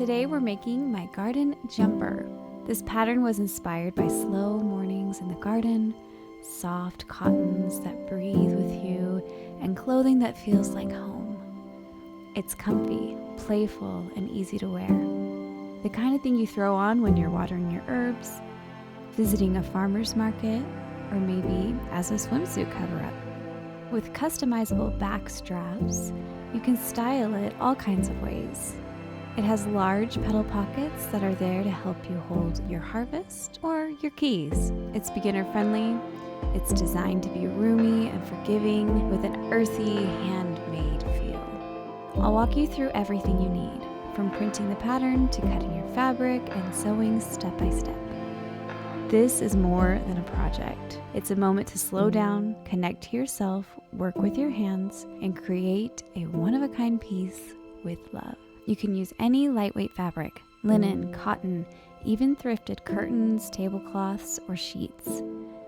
Today we're making my garden jumper. This pattern was inspired by slow mornings in the garden, soft cottons that breathe with you, and clothing that feels like home. It's comfy, playful, and easy to wear. The kind of thing you throw on when you're watering your herbs, visiting a farmer's market, or maybe as a swimsuit cover-up. With customizable back straps, you can style it all kinds of ways. It has large petal pockets that are there to help you hold your harvest or your keys. It's beginner friendly. It's designed to be roomy and forgiving with an earthy, handmade feel. I'll walk you through everything you need, from printing the pattern to cutting your fabric and sewing step by step. This is more than a project. It's a moment to slow down, connect to yourself, work with your hands, and create a one-of-a-kind piece with love. You can use any lightweight fabric, linen, cotton, even thrifted curtains, tablecloths, or sheets.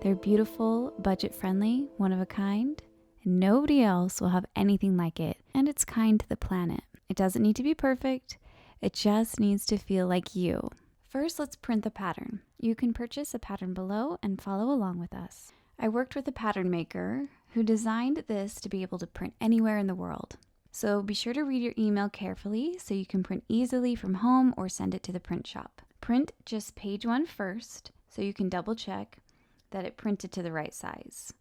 They're beautiful, budget-friendly, one-of-a-kind, and nobody else will have anything like it, and it's kind to the planet. It doesn't need to be perfect. It just needs to feel like you. First, let's print the pattern. You can purchase a pattern below and follow along with us. I worked with a pattern maker who designed this to be able to print anywhere in the world. So be sure to read your email carefully so you can print easily from home or send it to the print shop. Print just page 1 first so you can double check that it printed to the right size.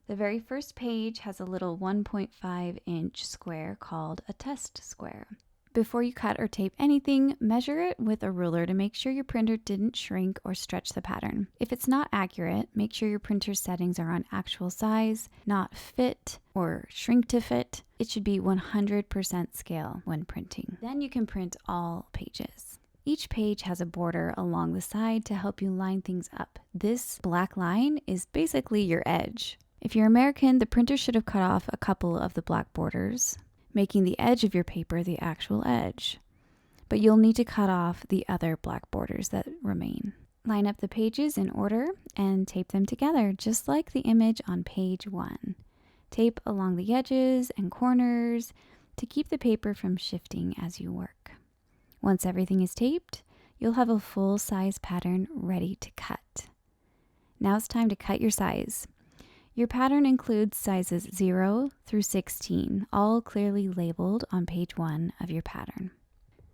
The very first page has a little 1.5-inch square called a test square. Before you cut or tape anything, measure it with a ruler to make sure your printer didn't shrink or stretch the pattern. If it's not accurate, make sure your printer's settings are on actual size, not fit or shrink to fit. It should be 100% scale when printing. Then you can print all pages. Each page has a border along the side to help you line things up. This black line is basically your edge. If you're American, the printer should have cut off a couple of the black borders, making the edge of your paper the actual edge. But you'll need to cut off the other black borders that remain. Line up the pages in order and tape them together, just like the image on page 1. Tape along the edges and corners to keep the paper from shifting as you work. Once everything is taped, you'll have a full-size pattern ready to cut. Now it's time to cut your size. Your pattern includes sizes 0 through 16, all clearly labeled on page 1 of your pattern.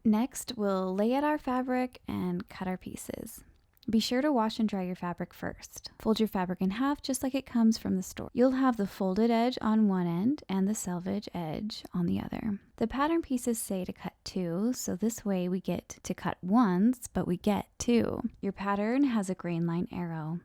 Next, we'll lay out our fabric and cut our pieces. Be sure to wash and dry your fabric first. Fold your fabric in half just like it comes from the store. You'll have the folded edge on one end and the selvage edge on the other. The pattern pieces say to cut 2, so this way we get to cut once, but we get 2. Your pattern has a grain line arrow.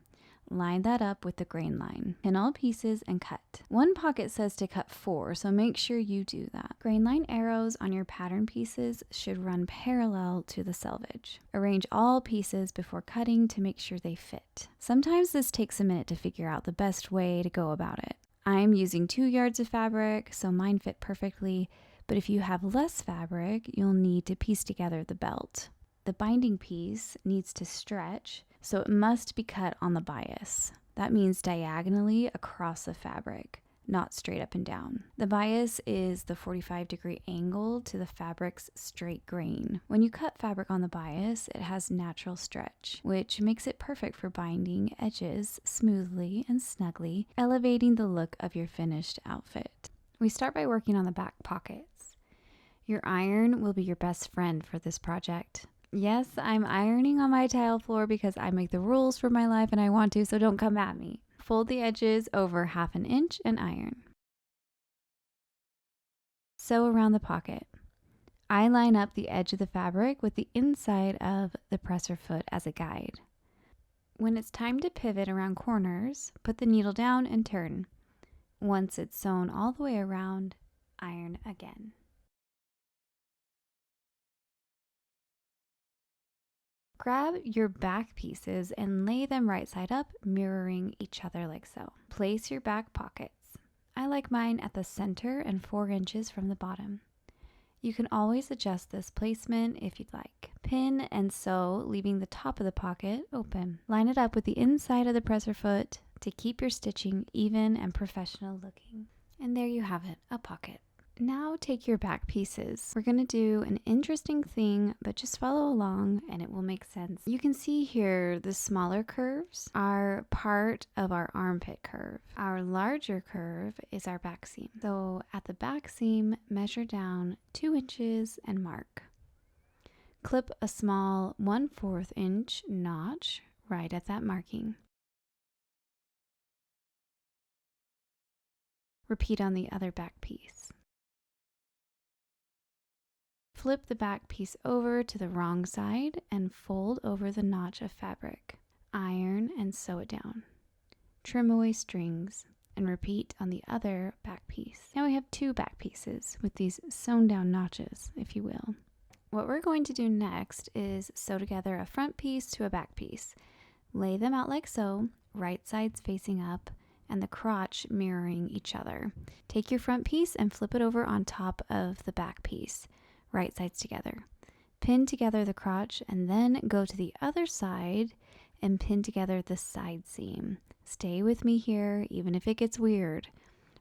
Line that up with the grain line. Pin all pieces and cut. One pocket says to cut 4, so make sure you do that. Grain line arrows on your pattern pieces should run parallel to the selvage. Arrange all pieces before cutting to make sure they fit. Sometimes this takes a minute to figure out the best way to go about it. I'm using 2 yards of fabric, so mine fit perfectly, but if you have less fabric, you'll need to piece together the belt. The binding piece needs to stretch, so it must be cut on the bias. That means diagonally across the fabric, not straight up and down. The bias is the 45-degree angle to the fabric's straight grain. When you cut fabric on the bias, it has natural stretch, which makes it perfect for binding edges smoothly and snugly, elevating the look of your finished outfit. We start by working on the back pockets. Your iron will be your best friend for this project. Yes, I'm ironing on my tile floor because I make the rules for my life and I want to, so don't come at me. Fold the edges over 1/2 inch and iron. Sew around the pocket. I line up the edge of the fabric with the inside of the presser foot as a guide. When it's time to pivot around corners, put the needle down and turn. Once it's sewn all the way around, iron again. Grab your back pieces and lay them right side up, mirroring each other like so. Place your back pockets. I like mine at the center and 4 inches from the bottom. You can always adjust this placement if you'd like. Pin and sew, leaving the top of the pocket open. Line it up with the inside of the presser foot to keep your stitching even and professional looking. And there you have it, a pocket. Now take your back pieces. We're going to do an interesting thing, but just follow along and it will make sense. You can see here the smaller curves are part of our armpit curve. Our larger curve is our back seam. So at the back seam, measure down 2 inches and mark. Clip a small 1/4 inch notch right at that marking. Repeat on the other back piece. Flip the back piece over to the wrong side and fold over the notch of fabric. Iron and sew it down. Trim away strings and repeat on the other back piece. Now we have 2 back pieces with these sewn down notches, if you will. What we're going to do next is sew together a front piece to a back piece. Lay them out like so, right sides facing up and the crotch mirroring each other. Take your front piece and flip it over on top of the back piece. Right sides together. Pin together the crotch and then go to the other side and pin together the side seam. Stay with me here, even if it gets weird.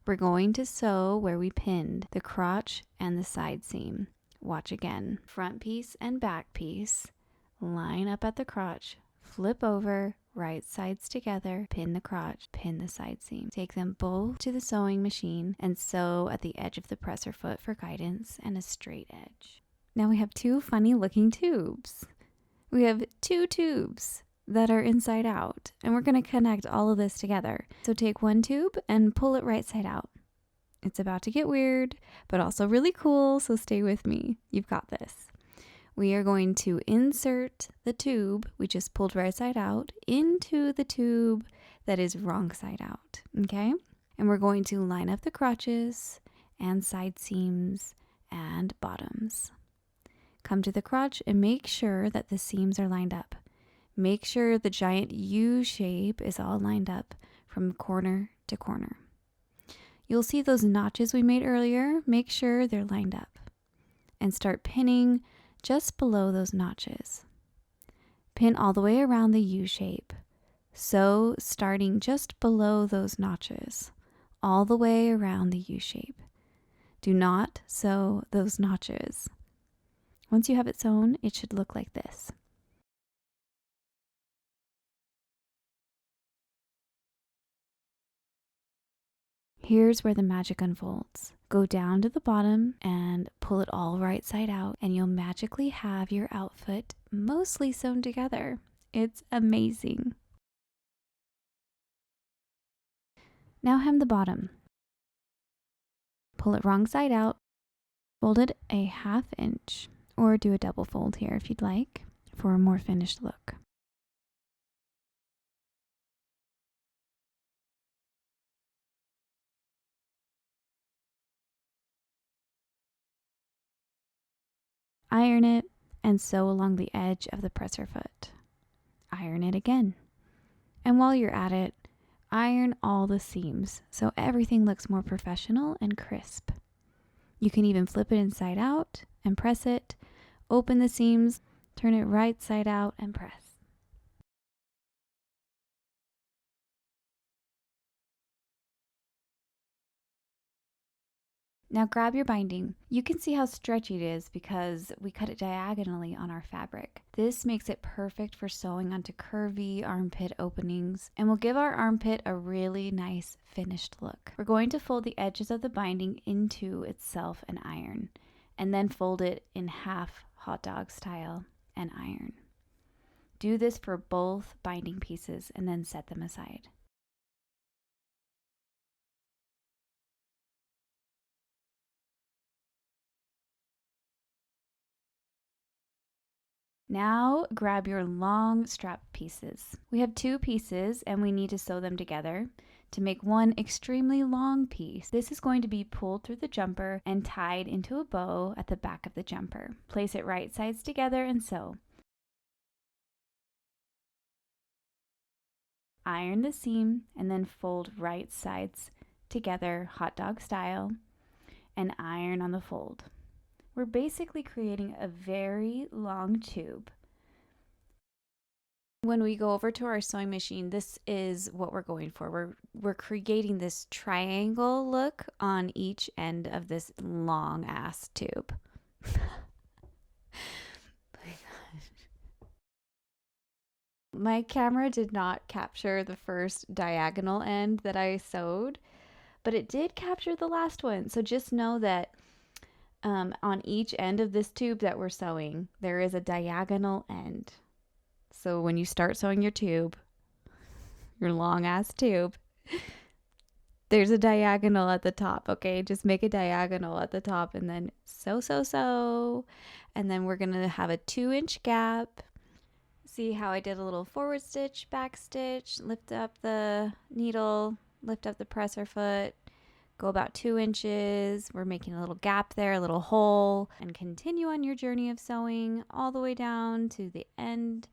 We're going to sew where we pinned the crotch and the side seam. Watch again. Front piece and back piece. Line up at the crotch. Flip over, right sides together, pin the crotch, pin the side seam. Take them both to the sewing machine and sew at the edge of the presser foot for guidance and a straight edge. Now we have 2 funny looking tubes. We have 2 tubes that are inside out, and we're going to connect all of this together. So take one tube and pull it right side out. It's about to get weird, but also really cool, so stay with me. You've got this. We are going to insert the tube we just pulled right side out into the tube that is wrong side out, okay? And we're going to line up the crotches and side seams and bottoms. Come to the crotch and make sure that the seams are lined up. Make sure the giant U shape is all lined up from corner to corner. You'll see those notches we made earlier. Make sure they're lined up. And start pinning just below those notches. Pin all the way around the U shape. Sew starting just below those notches, all the way around the U shape. Do not sew those notches. Once you have it sewn, it should look like this. Here's where the magic unfolds. Go down to the bottom and pull it all right side out, and you'll magically have your outfit mostly sewn together. It's amazing. Now hem the bottom. Pull it wrong side out, fold it a 1/2 inch, or do a double fold here if you'd like for a more finished look. Iron it and sew along the edge of the presser foot. Iron it again. And while you're at it, iron all the seams so everything looks more professional and crisp. You can even flip it inside out and press it, open the seams, turn it right side out and press. Now grab your binding. You can see how stretchy it is because we cut it diagonally on our fabric. This makes it perfect for sewing onto curvy armpit openings and will give our armpit a really nice finished look. We're going to fold the edges of the binding into itself and iron, and then fold it in half hot dog style and iron. Do this for both binding pieces and then set them aside. Now grab your long strap pieces. We have 2 pieces and we need to sew them together to make one extremely long piece. This is going to be pulled through the jumper and tied into a bow at the back of the jumper. Place it right sides together and sew. Iron the seam and then fold right sides together hot dog style and iron on the fold. We're basically creating a very long tube When we go over to our sewing machine, this is what we're going for. We're creating this triangle look on each end of this long ass tube. My camera did not capture the first diagonal end that I sewed, but it did capture the last one. So just know that on each end of this tube that we're sewing, there is a diagonal end. So when you start sewing your tube, your long ass tube, there's a diagonal at the top, okay? Just make a diagonal at the top and then sew. And then we're gonna have a 2-inch gap. See how I did a little forward stitch, back stitch, lift up the needle, lift up the presser foot, go about 2 inches. We're making a little gap there, a little hole, and continue on your journey of sewing all the way down to the end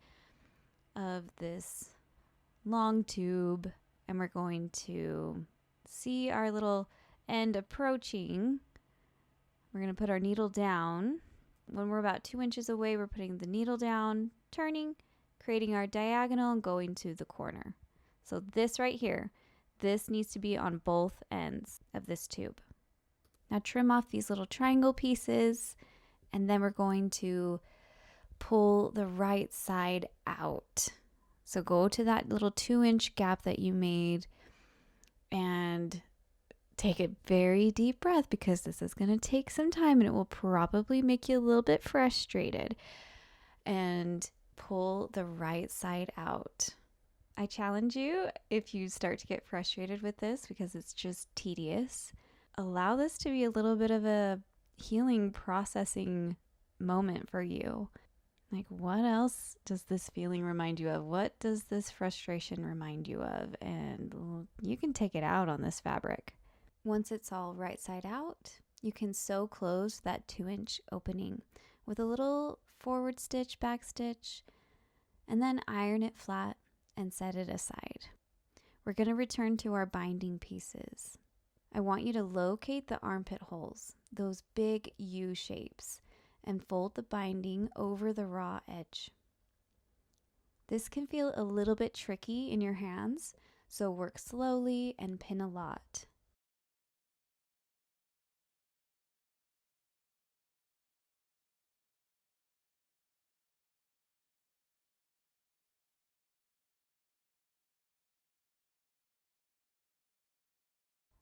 of this long tube. And we're going to see our little end approaching. We're going to put our needle down. When we're about 2 inches away, we're putting the needle down, turning, creating our diagonal, and going to the corner. So this right here, this needs to be on both ends of this tube. Now trim off these little triangle pieces, and then we're going to pull the right side out. So go to that little 2-inch gap that you made and take a very deep breath, because this is going to take some time and it will probably make you a little bit frustrated. And pull the right side out. I challenge you, if you start to get frustrated with this because it's just tedious, allow this to be a little bit of a healing processing moment for you. Like, what else does this feeling remind you of? What does this frustration remind you of? And you can take it out on this fabric. Once it's all right side out, you can sew close that 2-inch opening with a little forward stitch, back stitch, and then iron it flat and set it aside. We're going to return to our binding pieces. I want you to locate the armpit holes, those big U shapes, and fold the binding over the raw edge. This can feel a little bit tricky in your hands, so work slowly and pin a lot.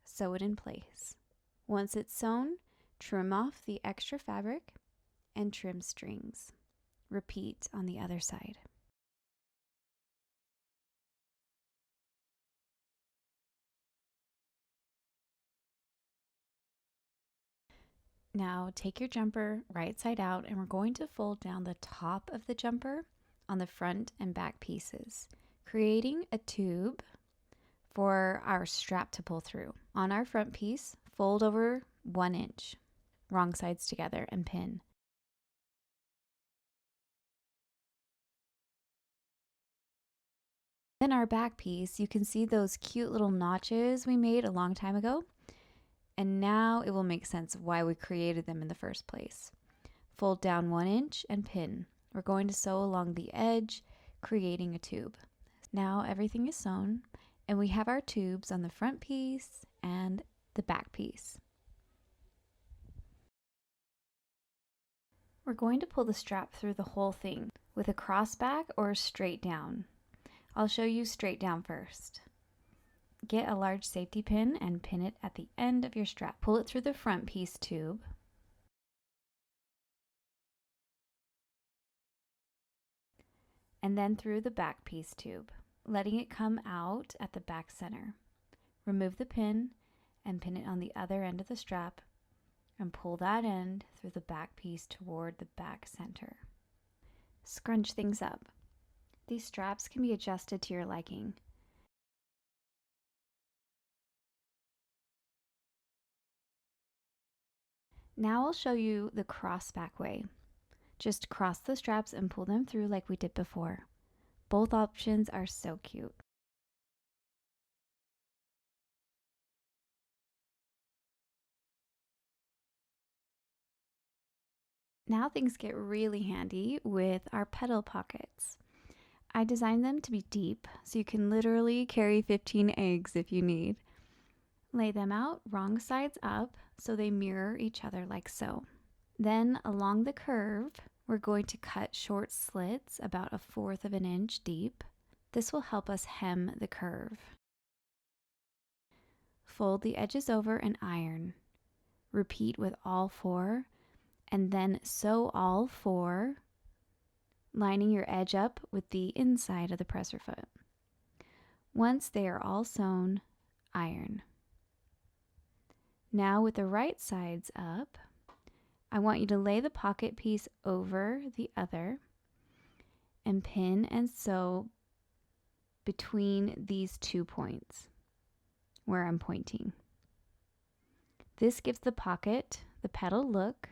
Sew it in place. Once it's sewn, trim off the extra fabric and trim strings. Repeat on the other side. Now take your jumper right side out, and we're going to fold down the top of the jumper on the front and back pieces, creating a tube for our strap to pull through. On our front piece, fold over 1 inch, wrong sides together, and pin. Then our back piece, you can see those cute little notches we made a long time ago. And now it will make sense why we created them in the first place. Fold down 1 inch and pin. We're going to sew along the edge, creating a tube. Now everything is sewn, and we have our tubes on the front piece and the back piece. We're going to pull the strap through the whole thing with a cross back or straight down. I'll show you straight down first. Get a large safety pin and pin it at the end of your strap. Pull it through the front piece tube. And then through the back piece tube, letting it come out at the back center. Remove the pin and pin it on the other end of the strap, and pull that end through the back piece toward the back center. Scrunch things up. These straps can be adjusted to your liking. Now I'll show you the cross back way. Just cross the straps and pull them through like we did before. Both options are so cute. Now things get really handy with our petal pockets. I designed them to be deep, so you can literally carry 15 eggs if you need. Lay them out wrong sides up so they mirror each other like so. Then along the curve, we're going to cut short slits about 1/4 of an inch deep. This will help us hem the curve. Fold the edges over and iron. Repeat with all 4, and then sew all 4, lining your edge up with the inside of the presser foot. Once they are all sewn, iron. Now with the right sides up, I want you to lay the pocket piece over the other and pin and sew between these 2 points where I'm pointing. This gives the pocket the petal look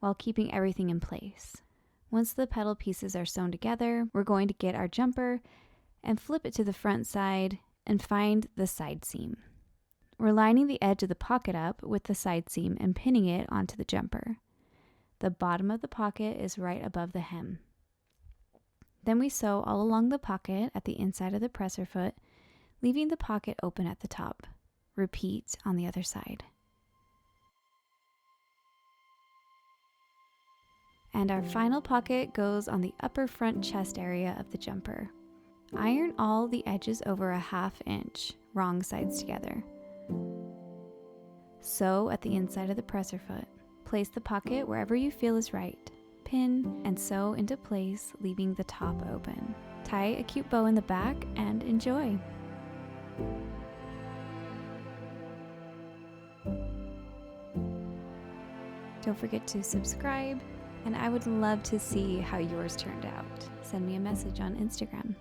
while keeping everything in place. Once the petal pieces are sewn together, we're going to get our jumper and flip it to the front side and find the side seam. We're lining the edge of the pocket up with the side seam and pinning it onto the jumper. The bottom of the pocket is right above the hem. Then we sew all along the pocket at the inside of the presser foot, leaving the pocket open at the top. Repeat on the other side. And our final pocket goes on the upper front chest area of the jumper. Iron all the edges over 1/2 inch, wrong sides together. Sew at the inside of the presser foot. Place the pocket wherever you feel is right. Pin and sew into place, leaving the top open. Tie a cute bow in the back and enjoy. Don't forget to subscribe, and I would love to see how yours turned out. Send me a message on Instagram.